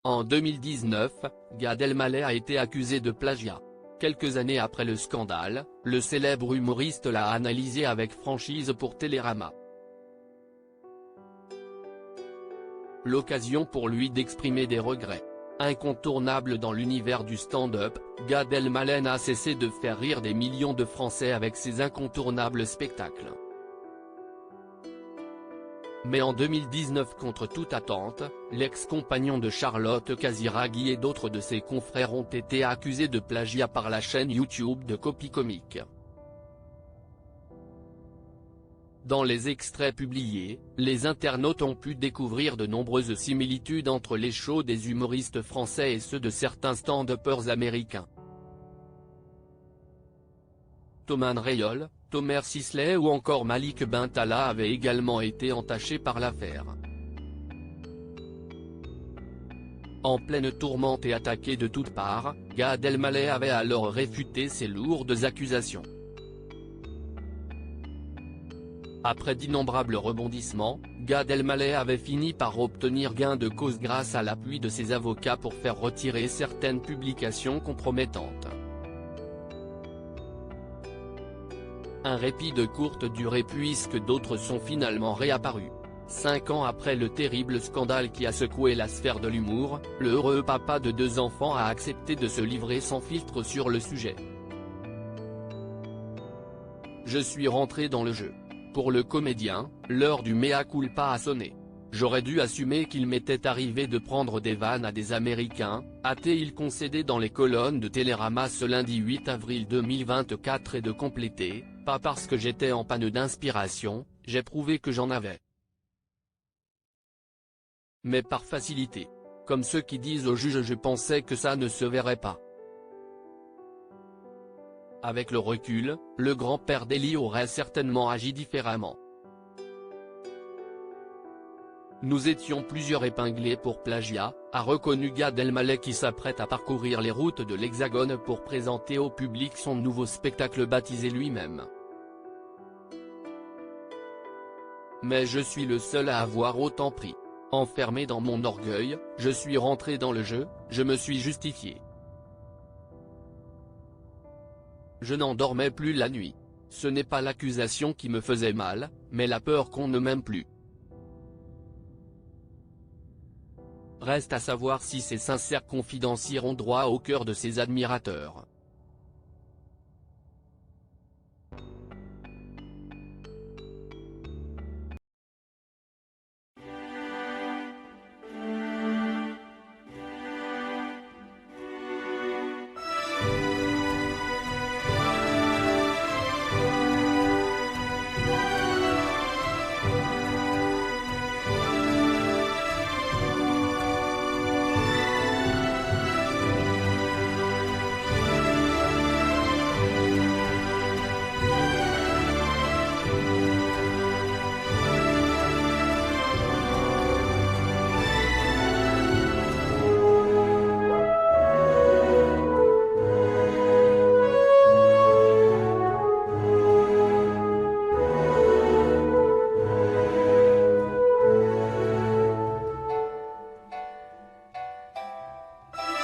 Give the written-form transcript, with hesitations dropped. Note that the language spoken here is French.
En 2019, Gad Elmaleh a été accusé de plagiat. Quelques années après le scandale, le célèbre humoriste l'a analysé avec franchise pour Télérama. L'occasion pour lui d'exprimer des regrets. Incontournable dans l'univers du stand-up, Gad Elmaleh n'a cessé de faire rire des millions de Français avec ses incontournables spectacles. Mais en 2019, contre toute attente, l'ex-compagnon de Charlotte Casiraghi et d'autres de ses confrères ont été accusés de plagiat par la chaîne YouTube de Copy Comique. Dans les extraits publiés, les internautes ont pu découvrir de nombreuses similitudes entre les shows des humoristes français et ceux de certains stand-uppers américains. Thomas Rayol, Tomer Sisley ou encore Malik Bentala avaient également été entachés par l'affaire. En pleine tourmente et attaqué de toutes parts, Gad Elmaleh avait alors réfuté ces lourdes accusations. Après d'innombrables rebondissements, Gad Elmaleh avait fini par obtenir gain de cause grâce à l'appui de ses avocats pour faire retirer certaines publications compromettantes. Un répit de courte durée puisque d'autres sont finalement réapparus. 5 ans après le terrible scandale qui a secoué la sphère de l'humour, le heureux papa de 2 enfants a accepté de se livrer sans filtre sur le sujet. Je suis rentré dans le jeu. Pour le comédien, l'heure du mea culpa a sonné. J'aurais dû assumer qu'il m'était arrivé de prendre des vannes à des Américains, a-t-il concédé dans les colonnes de Télérama ce lundi 8 avril 2024 et de compléter, pas parce que j'étais en panne d'inspiration, j'ai prouvé que j'en avais. Mais par facilité. Comme ceux qui disent au juge je pensais que ça ne se verrait pas. Avec le recul, le grand-père d'Eli aurait certainement agi différemment. Nous étions plusieurs épinglés pour plagiat, a reconnu Gad Elmaleh qui s'apprête à parcourir les routes de l'Hexagone pour présenter au public son nouveau spectacle baptisé lui-même. Mais je suis le seul à avoir autant pris. Enfermé dans mon orgueil, je suis rentré dans le jeu, je me suis justifié. Je n'en dormais plus la nuit. Ce n'est pas l'accusation qui me faisait mal, mais la peur qu'on ne m'aime plus. Reste à savoir si ces sincères confidences iront droit au cœur de ses admirateurs.